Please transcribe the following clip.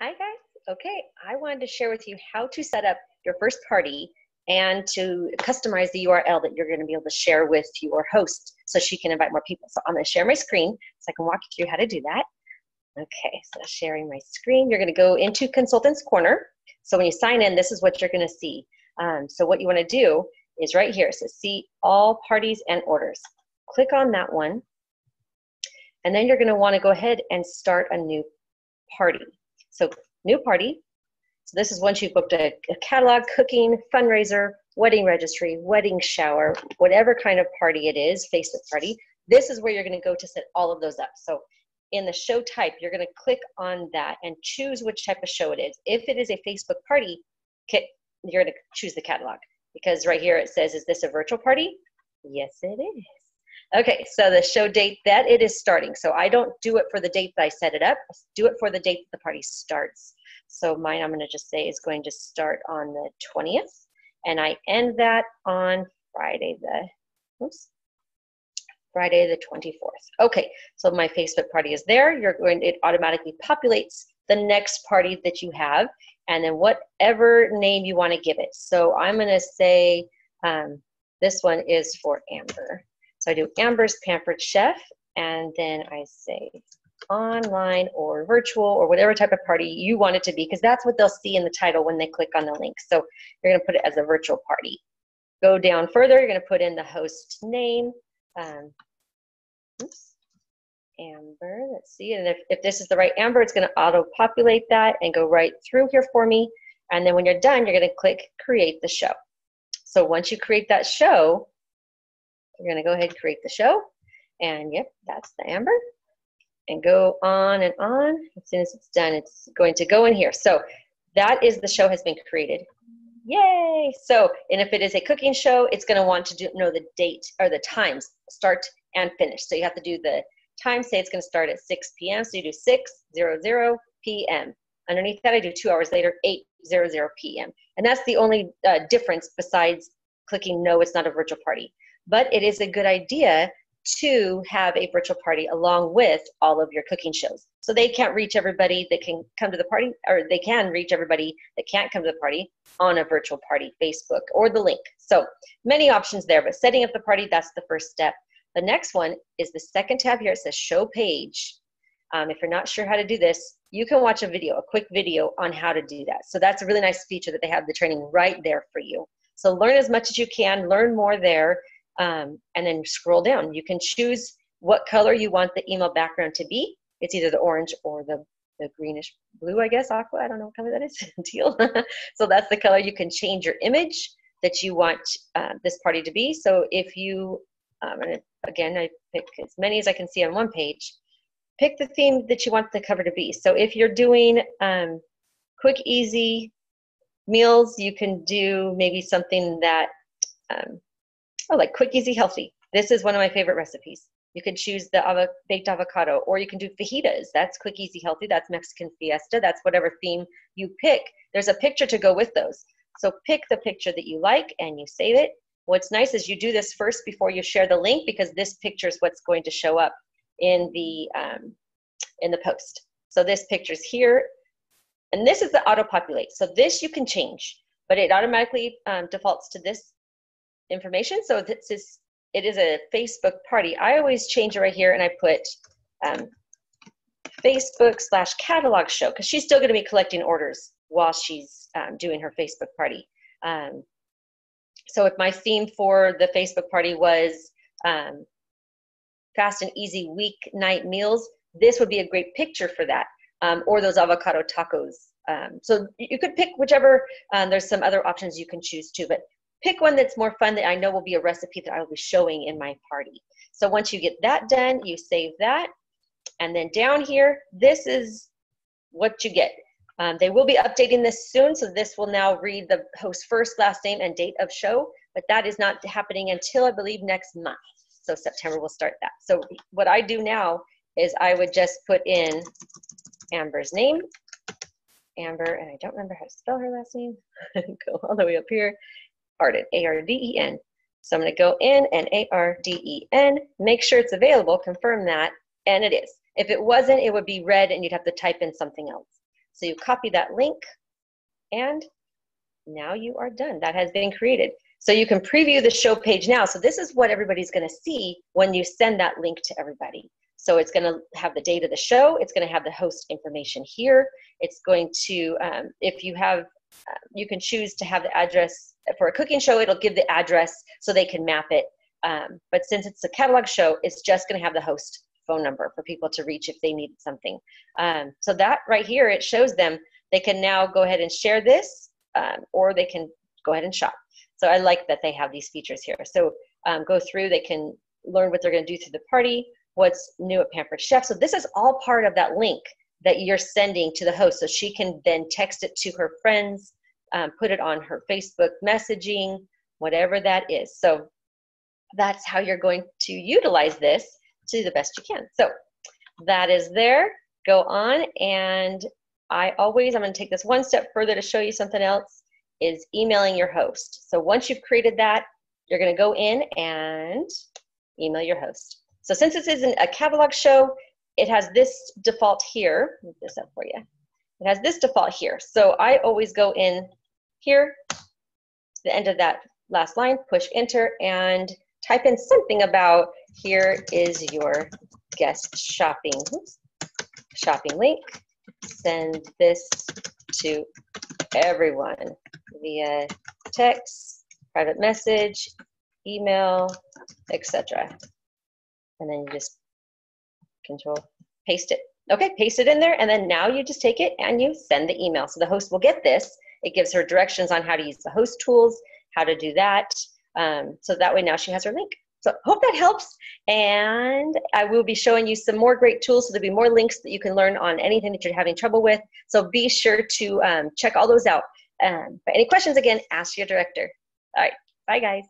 Hi guys. Okay, I wanted to share with you how to set up your first party and to customize the URL that you're going to be able to share with your host so she can invite more people. So I'm going to share my screen so I can walk you through how to do that. Okay, so sharing my screen. You're going to go into Consultants Corner. So when you sign in, this is what you're going to see. So what you want to do is right here. It says see all parties and orders. Click on that one. And then you're going to want to go ahead and start a new party. So new party. So this is once you've booked a catalog, cooking, fundraiser, wedding registry, wedding shower, whatever kind of party it is, Facebook party. This is where you're going to go to set all of those up. So in the show type, you're going to click on that and choose which type of show it is. If it is a Facebook party, you're going to choose the catalog because right here it says, is this a virtual party? Yes, it is. Okay, so the show date that it is starting. So I don't do it for the date that I set it up. I do it for the date that the party starts. So mine, I'm going to just say is going to start on the 20th, and I end that on Friday the 24th. Okay, so my Facebook party is there. It automatically populates the next party that you have, and then whatever name you want to give it. So I'm going to say this one is for Amber. So I do Amber's Pampered Chef, and then I say online or virtual or whatever type of party you want it to be, because that's what they'll see in the title when they click on the link. So you're going to put it as a virtual party. Go down further, you're going to put in the host name. Amber, let's see. And if this is the right Amber, it's going to auto-populate that and go right through here for me. And then when you're done, you're going to click Create the Show. So once you create that show, you're going to go ahead and create the show. And yep, that's the Amber. And go on and on. As soon as it's done, it's going to go in here. So that is the show has been created. Yay! So, and if it is a cooking show, it's going to want to know the date or the times, start and finish. So you have to do the time, say it's going to start at 6 p.m. So you do 6:00 p.m. Underneath that, I do 2 hours later, 8:00 p.m. And that's the only difference besides clicking no, it's not a virtual party. But it is a good idea to have a virtual party along with all of your cooking shows. So they can't reach everybody that can come to the party, or they can reach everybody that can't come to the party on a virtual party, Facebook or the link. So many options there, but setting up the party, that's the first step. The next one is the second tab here. It says show page. If you're not sure how to do this, you can watch a quick video on how to do that. So that's a really nice feature that they have the training right there for you. So learn as much as you can, learn more there. And then scroll down. You can choose what color you want the email background to be. It's either the orange or the greenish blue, I guess, aqua. I don't know what color that is, teal. So that's the color. You can change your image that you want this party to be. So if you, again, I pick as many as I can see on one page, pick the theme that you want the cover to be. So if you're doing quick, easy meals, you can do maybe something that, like quick, easy, healthy. This is one of my favorite recipes. You can choose the baked avocado, or you can do fajitas. That's quick, easy, healthy. That's Mexican fiesta. That's whatever theme you pick. There's a picture to go with those. So pick the picture that you like and you save it. What's nice is you do this first before you share the link, because this picture is what's going to show up in the post. So this picture's here, and this is the auto-populate. So this you can change, but it automatically defaults to this information. So it is a Facebook party. I always change it right here, and I put Facebook/catalog show, because she's still going to be collecting orders while she's doing her Facebook party. So if my theme for the Facebook party was fast and easy weeknight meals, this would be a great picture for that, or those avocado tacos. So you could pick whichever. There's some other options you can choose too, but pick one that's more fun that I know will be a recipe that I will be showing in my party. So once you get that done, you save that. And then down here, this is what you get. They will be updating this soon, so this will now read the host's first, last name, and date of show, but that is not happening until, I believe, next month. So September will start that. So what I do now is I would just put in Amber's name, Amber, and I don't remember how to spell her last name. Go all the way up here. Arden, A-R-D-E-N. So I'm going to go in and A-R-D-E-N, make sure it's available, confirm that, and it is. If it wasn't, it would be red and you'd have to type in something else. So you copy that link, and now you are done. That has been created. So you can preview the show page now. So this is what everybody's going to see when you send that link to everybody. So it's going to have the date of the show. It's going to have the host information here. It's going to, if you have, you can choose to have the address for a cooking show. It'll give the address so they can map it. But since it's a catalog show, it's just going to have the host phone number for people to reach if they needed something. So that right here, it shows them they can now go ahead and share this, or they can go ahead and shop. So I like that they have these features here. So go through, they can learn what they're going to do through the party, what's new at Pampered Chef. So this is all part of that link that you're sending to the host, so she can then text it to her friends, put it on her Facebook messaging, whatever that is. So that's how you're going to utilize this to the best you can. So that is there. Go on, and I'm going to take this one step further to show you something else, is emailing your host. So once you've created that, you're going to go in and email your host. So since this isn't a catalog show, it has this default here. Move this up for you. It has this default here. So I always go in here, the end of that last line, push enter, and type in something about, here is your guest shopping link. Send this to everyone via text, private message, email, etc. And then you just control paste it. Okay, paste it in there, and then now you just take it and you send the email. So the host will get this. It gives her directions on how to use the host tools, how to do that. So that way now she has her link. So hope that helps, and I will be showing you some more great tools, so there'll be more links that you can learn on anything that you're having trouble with. So be sure to check all those out. But any questions, again, ask your director. All right, bye guys.